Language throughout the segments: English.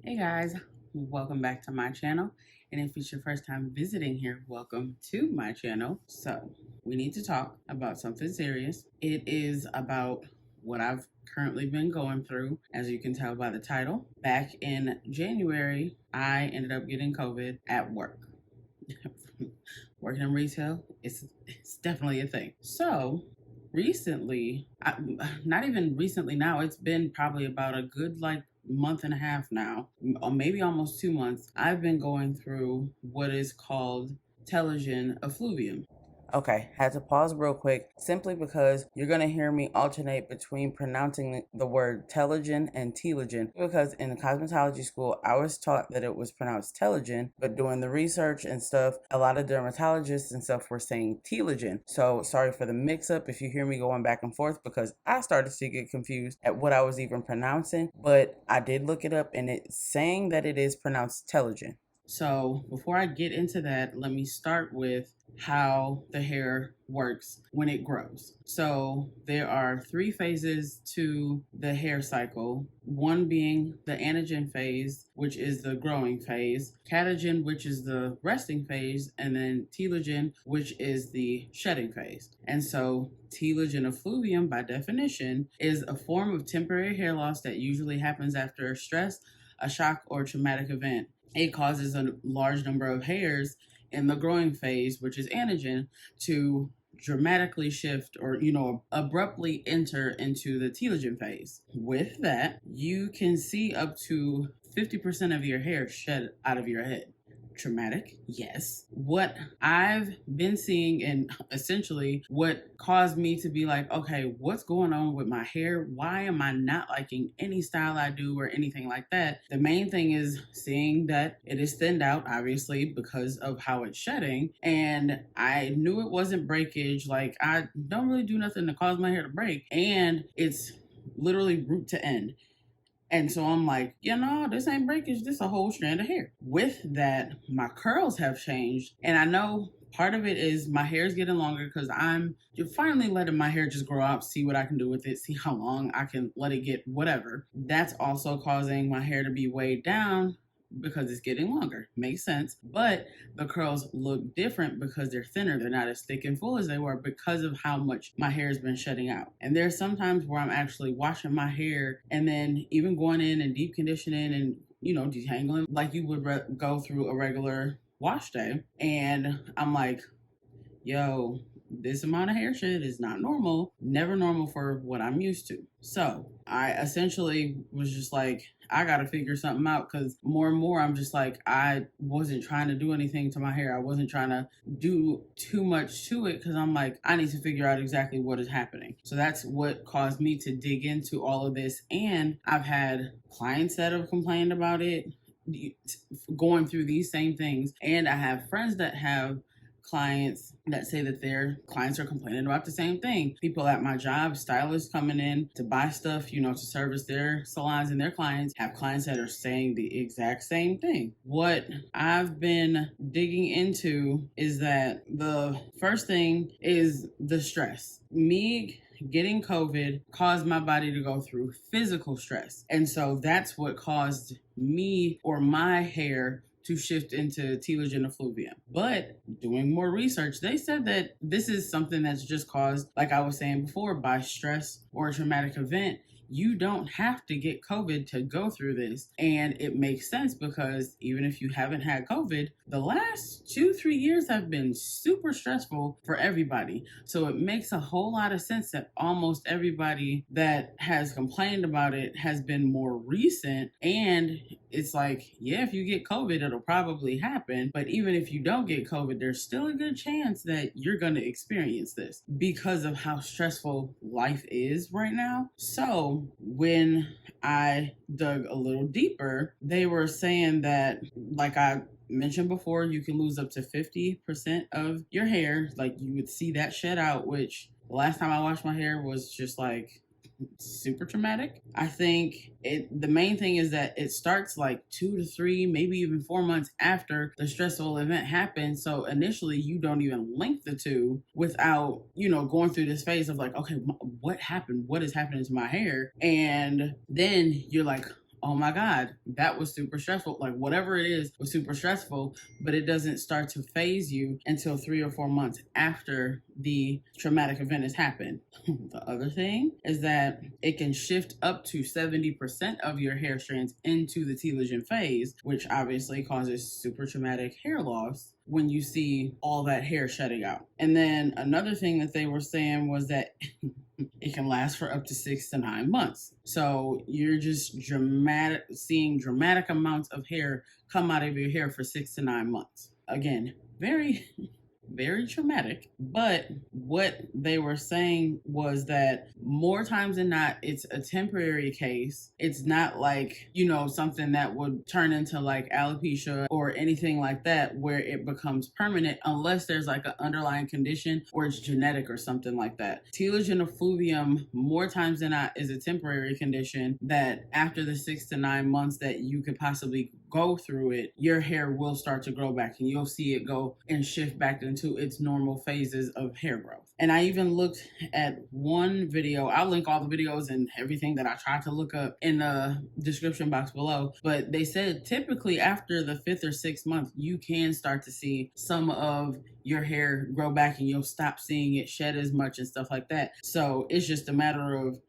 Hey guys, welcome back to my channel. And if it's your first time visiting here, welcome to my channel. So, we need to talk about something serious. It is about what I've currently been going through, as you can tell by the title. Back in January, I ended up getting COVID at work. Working in retail, it's definitely a thing. So, recently, not even recently now, it's been probably about a good month and a half now, or maybe almost 2 months. I've been going through what is called Telogen Effluvium. Okay, had to pause real quick simply because you're going to hear me alternate between pronouncing the word telogen and telogen, because in the cosmetology school I was taught that it was pronounced telogen, but doing the research and stuff, a lot of dermatologists and stuff were saying telogen. So sorry for the mix up if you hear me going back and forth, because I started to get confused at what I was even pronouncing, but I did look it up and it's saying that it is pronounced telogen. So before I get into that, let me start with how the hair works when it grows. So there are 3 phases to the hair cycle, one being the anagen phase, which is the growing phase, catagen, which is the resting phase, and then telogen, which is the shedding phase. And so telogen effluvium, by definition, is a form of temporary hair loss that usually happens after stress, a shock, or traumatic event. It causes a large number of hairs in the growing phase, which is anagen, to dramatically shift or abruptly enter into the telogen phase. With that, you can see up to 50% of your hair shed out of your head. Traumatic, yes. What I've been seeing, and essentially what caused me to be like, okay, what's going on with my hair? Why am I not liking any style I do or anything like that? The main thing is seeing that it is thinned out, obviously, because of how it's shedding. And I knew it wasn't breakage. Like, I don't really do nothing to cause my hair to break. And it's literally root to end. And so I'm like, this ain't breakage. This a whole strand of hair. With that, my curls have changed. And I know part of it is my hair is getting longer because I'm finally letting my hair just grow out, see what I can do with it, see how long I can let it get, whatever. That's also causing my hair to be weighed down because it's getting longer. Makes sense. But the curls look different because they're thinner. They're not as thick and full as they were because of how much my hair has been shedding out. And there's sometimes where I'm actually washing my hair and then even going in and deep conditioning and, detangling like you would go through a regular wash day. And I'm like, yo, this amount of hair shed is not normal, never normal for what I'm used to. So I essentially was just like, I gotta figure something out, because more and more I'm just like, I wasn't trying to do anything to my hair. I wasn't trying to do too much to it, because I'm like, I need to figure out exactly what is happening. So that's what caused me to dig into all of this. And I've had clients that have complained about it, going through these same things. And I have friends that have clients that say that their clients are complaining about the same thing. People at my job, stylists coming in to buy stuff, to service their salons and their clients, have clients that are saying the exact same thing. What I've been digging into is that the first thing is the stress. Me getting COVID caused my body to go through physical stress. And so that's what caused me or my hair to shift into telogen effluvium. But doing more research, they said that this is something that's just caused, like I was saying before, by stress or a traumatic event. You don't have to get COVID to go through this. And it makes sense, because even if you haven't had COVID, the last 2-3 years have been super stressful for everybody. So it makes a whole lot of sense that almost everybody that has complained about it has been more recent. And it's like, yeah, if you get COVID, it'll probably happen. But even if you don't get COVID, there's still a good chance that you're going to experience this because of how stressful life is right now. So when I dug a little deeper, they were saying that, like I mentioned before, you can lose up to 50% of your hair. Like, you would see that shed out, which the last time I washed my hair was just like super traumatic. I think the main thing is that it starts like 2 to 3, maybe even 4 months after the stressful event happens. So initially you don't even link the two without, going through this phase of like, okay, what happened? What is happening to my hair? And then you're like, oh my God, that was super stressful. Like whatever it is was super stressful, but it doesn't start to phase you until 3 or 4 months after the traumatic event has happened. The other thing is that it can shift up to 70% of your hair strands into the telogen phase, which obviously causes super traumatic hair loss when you see all that hair shedding out. And then another thing that they were saying was that it can last for up to 6 to 9 months. So you're just seeing dramatic amounts of hair come out of your hair for 6 to 9 months. Again, very very traumatic. But what they were saying was that more times than not, it's a temporary case. It's not like, something that would turn into like alopecia or anything like that where it becomes permanent unless there's like an underlying condition or it's genetic or something like that. Telogen effluvium, more times than not, is a temporary condition that after the 6 to 9 months that you could possibly go through it, your hair will start to grow back and you'll see it go and shift back into its normal phases of hair growth. And I even looked at one video. I'll link all the videos and everything that I tried to look up in the description box below. But they said typically after the 5th or 6th month, you can start to see some of your hair grow back and you'll stop seeing it shed as much and stuff like that. So it's just a matter of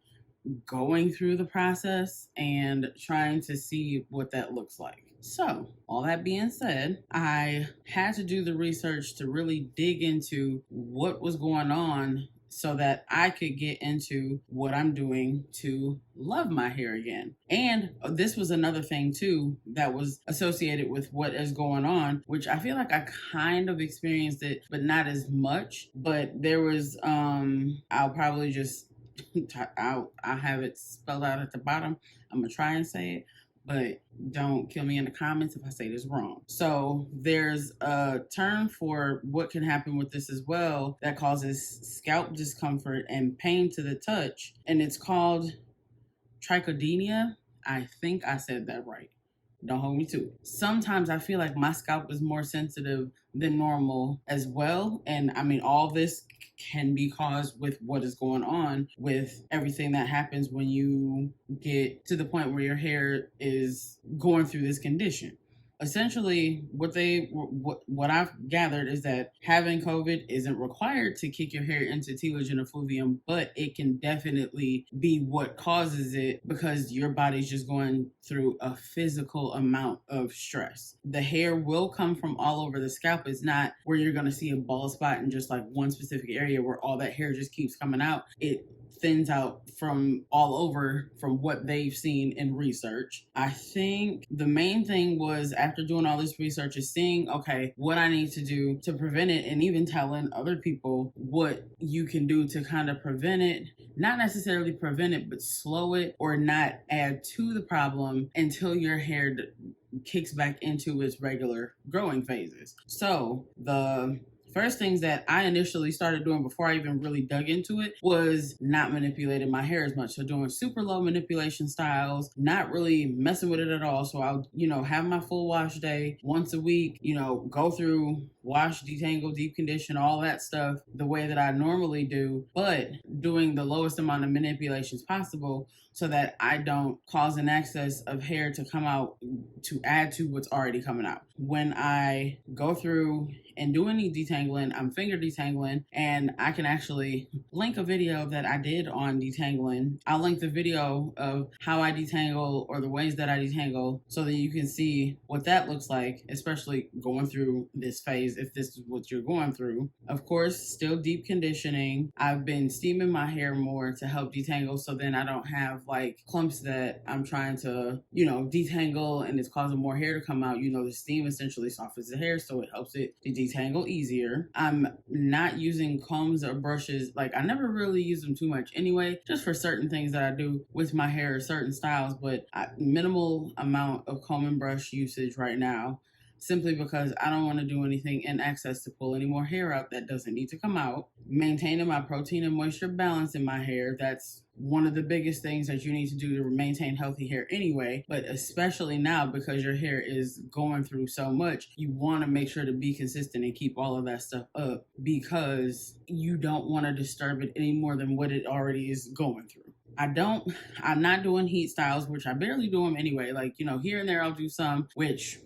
going through the process and trying to see what that looks like. So, all that being said, I had to do the research to really dig into what was going on so that I could get into what I'm doing to love my hair again. And this was another thing too that was associated with what is going on, which I feel like I kind of experienced it, but not as much. But there was, I'll probably just I have it spelled out at the bottom. I'm gonna try and say it, but don't kill me in the comments if I say this wrong. So there's a term for what can happen with this as well that causes scalp discomfort and pain to the touch, and it's called trichodemia. I think I said that right. Don't hold me to it. Sometimes I feel like my scalp is more sensitive than normal as well. And I mean, all this can be caused with what is going on with everything that happens when you get to the point where your hair is going through this condition. Essentially, what I've gathered is that having COVID isn't required to kick your hair into telogen effluvium, but it can definitely be what causes it because your body's just going through a physical amount of stress. The hair will come from all over the scalp. It's not where you're going to see a bald spot in just like one specific area where all that hair just keeps coming out. It thins out from all over from what they've seen in research. I think the main thing was after doing all this research is seeing, okay, what I need to do to prevent it and even telling other people what you can do to kind of prevent it, not necessarily prevent it, but slow it or not add to the problem until your hair kicks back into its regular growing phases. So the first things that I initially started doing before I even really dug into it was not manipulating my hair as much. So doing super low manipulation styles, not really messing with it at all. So I'll, have my full wash day once a week, go through, wash, detangle, deep condition, all that stuff the way that I normally do, but doing the lowest amount of manipulations possible so that I don't cause an excess of hair to come out to add to what's already coming out. When I go through and do any detangling, I'm finger detangling, and I can actually link a video that I did on detangling. I'll link the video of how I detangle or the ways that I detangle so that you can see what that looks like, especially going through this phase if this is what you're going through. Of course, still deep conditioning. I've been steaming my hair more to help detangle so then I don't have like clumps that I'm trying to, detangle and it's causing more hair to come out. The steam essentially softens the hair so it helps it to detangle easier. I'm not using combs or brushes. Like I never really use them too much anyway, just for certain things that I do with my hair, certain styles, but minimal amount of comb and brush usage right now, simply because I don't want to do anything in excess to pull any more hair out that doesn't need to come out. Maintaining my protein and moisture balance in my hair, that's one of the biggest things that you need to do to maintain healthy hair anyway, but especially now because your hair is going through so much, you want to make sure to be consistent and keep all of that stuff up because you don't want to disturb it any more than what it already is going through. I'm not doing heat styles, which I barely do them anyway. Like, here and there I'll do some, which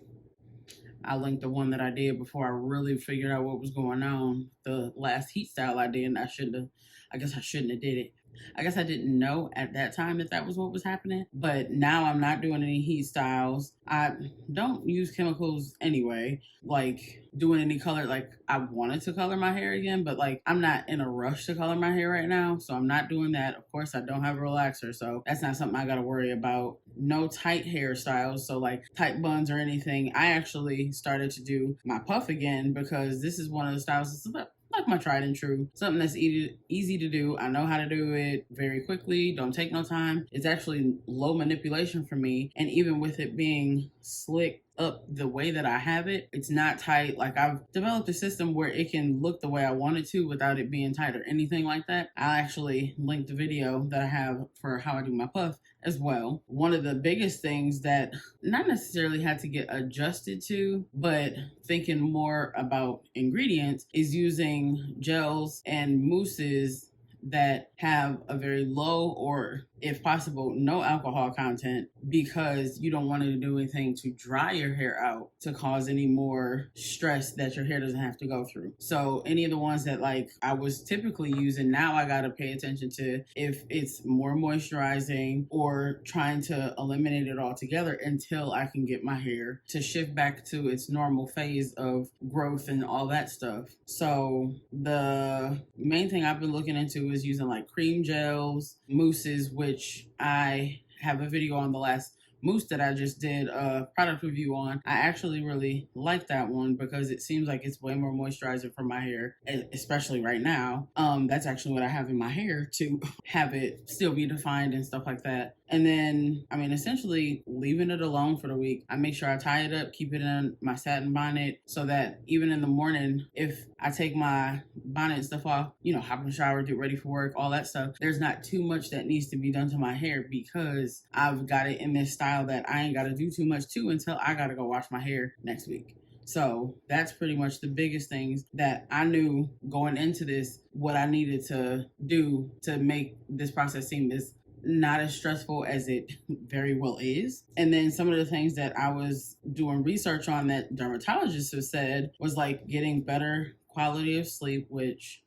I linked the one that I did before I really figured out what was going on. The last heat style I did, and I guess I shouldn't have did it. I guess I didn't know at that time that that was what was happening. But now I'm not doing any heat styles. I don't use chemicals anyway. Like doing any color, like I wanted to color my hair again, but like I'm not in a rush to color my hair right now. So I'm not doing that. Of course, I don't have a relaxer. So that's not something I got to worry about. No tight hairstyles. So like tight buns or anything. I actually started to do my puff again because this is one of the styles that's like my tried and true, something that's easy to do. I know how to do it very quickly, don't take no time. It's actually low manipulation for me, and even with it being slick up the way that I have it, it's not tight. Like I've developed a system where it can look the way I want it to without it being tight or anything like that. I'll actually link the video that I have for how I do my puff as well. One of the biggest things that not necessarily had to get adjusted to, but thinking more about ingredients is using gels and mousses that have a very low or, if possible, no alcohol content, because you don't want to do anything to dry your hair out to cause any more stress that your hair doesn't have to go through. So any of the ones that like I was typically using, now I got to pay attention to if it's more moisturizing or trying to eliminate it altogether until I can get my hair to shift back to its normal phase of growth and all that stuff. So the main thing I've been looking into is using like cream gels, mousses, which I have a video on the last mousse that I just did a product review on. I actually really like that one because it seems like it's way more moisturizing for my hair, especially right now. That's actually what I have in my hair to have it still be defined and stuff like that. And then, I mean, essentially leaving it alone for the week. I make sure I tie it up, keep it in my satin bonnet so that even in the morning, if I take my bonnet and stuff off, hop in the shower, get ready for work, all that stuff, there's not too much that needs to be done to my hair because I've got it in this style that I ain't got to do too much to until I got to go wash my hair next week. So that's pretty much the biggest things that I knew going into this, what I needed to do to make this process seem as not as stressful as it very well is. And then some of the things that I was doing research on that dermatologists have said was like getting better quality of sleep, which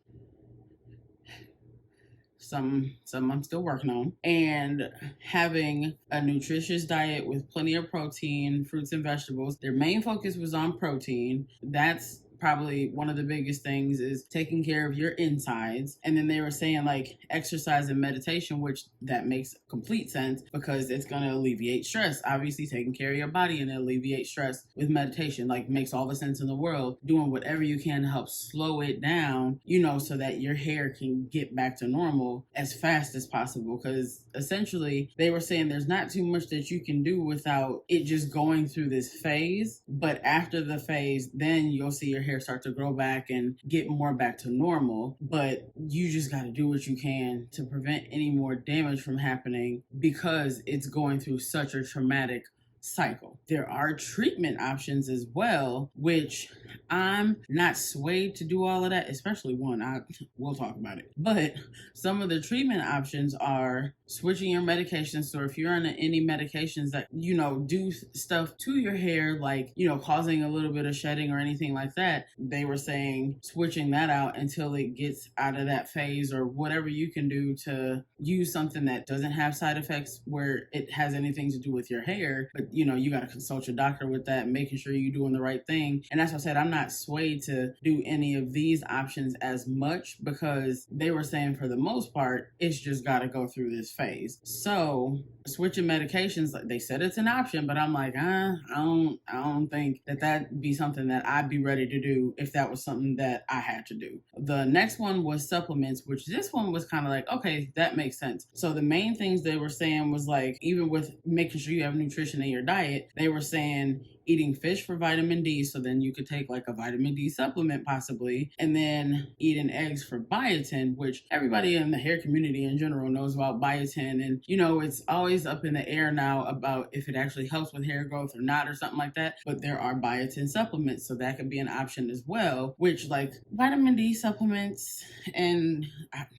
some I'm still working on, and having a nutritious diet with plenty of protein, fruits and vegetables. Their main focus was on protein. That's probably one of the biggest things, is taking care of your insides. And then they were saying like exercise and meditation, which that makes complete sense because it's going to alleviate stress. Obviously taking care of your body and alleviate stress with meditation like makes all the sense in the world. Doing whatever you can to help slow it down, so that your hair can get back to normal as fast as possible, because essentially they were saying there's not too much that you can do without it just going through this phase, but after the phase then you'll see your hair start to grow back and get more back to normal. But you just got to do what you can to prevent any more damage from happening because it's going through such a traumatic cycle. There are treatment options as well, which I'm not swayed to do all of that, especially one, we'll talk about it. But some of the treatment options are switching your medications. So if you're on any medications that, do stuff to your hair, like, causing a little bit of shedding or anything like that, they were saying switching that out until it gets out of that phase, or whatever you can do to use something that doesn't have side effects where it has anything to do with your hair. But you got to consult your doctor with that, making sure you're doing the right thing. And that's what I said, I'm not swayed to do any of these options as much because they were saying for the most part, it's just got to go through this phase. So switching medications, like they said it's an option, but I'm like, I don't think that'd be something that I'd be ready to do if that was something that I had to do. The next one was supplements, which this one was kind of like, okay, that makes sense. So the main things they were saying was like, even with making sure you have nutrition in your diet, they were saying eating fish for vitamin D, so then you could take like a vitamin D supplement possibly, and then eating eggs for biotin, which everybody in the hair community in general knows about biotin. And it's always always up in the air now about if it actually helps with hair growth or not or something like that. But there are biotin supplements, so that could be an option as well, which like vitamin D supplements and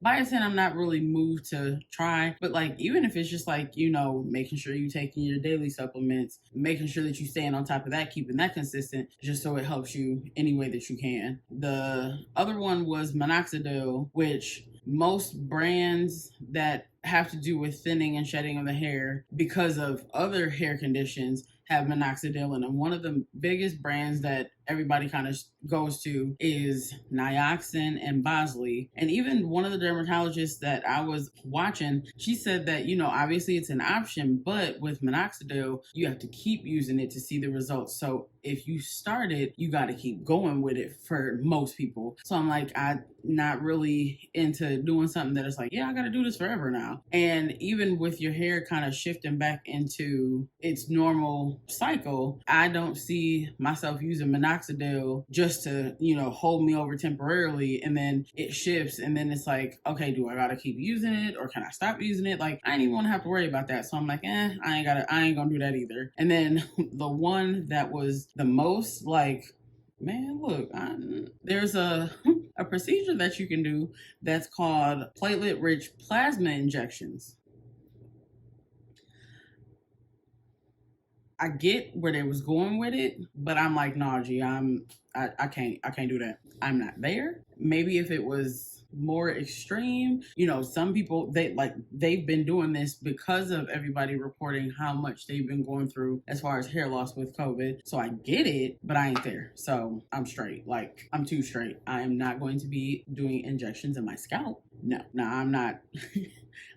biotin I'm not really moved to try. But like even if it's just like, you know, making sure you're taking your daily supplements, making sure that you're staying on top of that, keeping that consistent, just so it helps you any way that you can. The other one was minoxidil, which most brands that have to do with thinning and shedding of the hair because of other hair conditions have minoxidil in them. One of the biggest brands that everybody kind of goes to is Nioxin and Bosley. And even one of the dermatologists that I was watching, she said that, you know, obviously it's an option, but with minoxidil, you have to keep using it to see the results. So if you start it, you got to keep going with it for most people. So I'm like, I'm not really into doing something that is like, yeah, I got to do this forever now. And even with your hair kind of shifting back into its normal cycle, I don't see myself using minoxidil just to, you know, hold me over temporarily, and then it shifts, and then it's like, okay, do I gotta keep using it or can I stop using it? Like, I didn't even want to have to worry about that. So I'm like, I ain't gonna do that either. And then the one that was the most like, man, look, there's a procedure that you can do that's called platelet-rich plasma injections. I get where they was going with it, but I'm like, nah, G, I can't do that. I'm not there. Maybe if it was more extreme, you know, some people they've been doing this because of everybody reporting how much they've been going through as far as hair loss with COVID. So I get it, but I ain't there. So I'm straight. Like, I'm too straight. I am not going to be doing injections in my scalp. No, I'm not.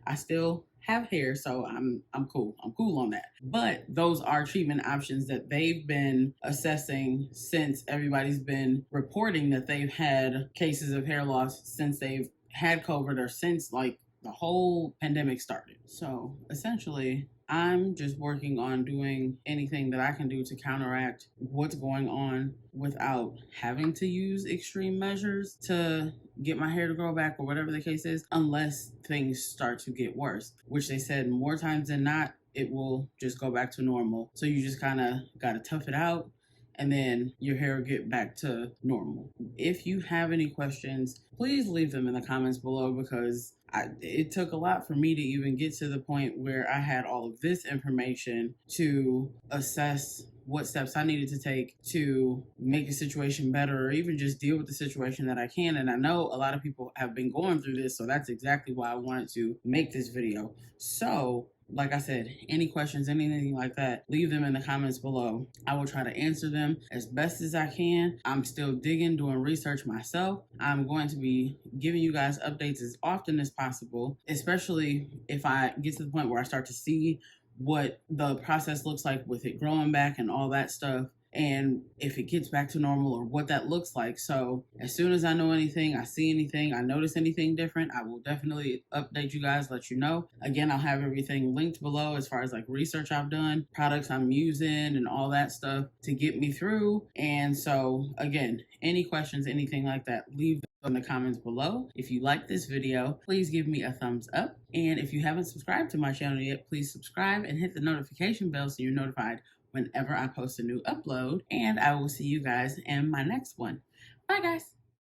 I still have hair, so I'm cool. I'm cool on that. But those are treatment options that they've been assessing since everybody's been reporting that they've had cases of hair loss since they've had COVID or since like the whole pandemic started. So essentially, I'm just working on doing anything that I can do to counteract what's going on without having to use extreme measures to get my hair to grow back or whatever the case is, unless things start to get worse, which they said more times than not, it will just go back to normal. So you just kind of got to tough it out, and then your hair will get back to normal. If you have any questions, please leave them in the comments below, because it took a lot for me to even get to the point where I had all of this information to assess what steps I needed to take to make a situation better, or even just deal with the situation that I can. And I know a lot of people have been going through this, so that's exactly why I wanted to make this video. So like I said, any questions, anything like that, leave them in the comments below. I will try to answer them as best as I can. I'm still digging, doing research myself. I'm going to be giving you guys updates as often as possible, especially if I get to the point where I start to see what the process looks like with it growing back and all that stuff, and if it gets back to normal or what that looks like. So as soon as I know anything, I see anything, I notice anything different, I will definitely update you guys, let you know. Again, I'll have everything linked below as far as like research I've done, products I'm using, and all that stuff to get me through. And so again, any questions, anything like that, leave in the comments below. If you like this video, please give me a thumbs up. And if you haven't subscribed to my channel yet, please subscribe and hit the notification bell so you're notified whenever I post a new upload. And I will see you guys in my next one. Bye, guys.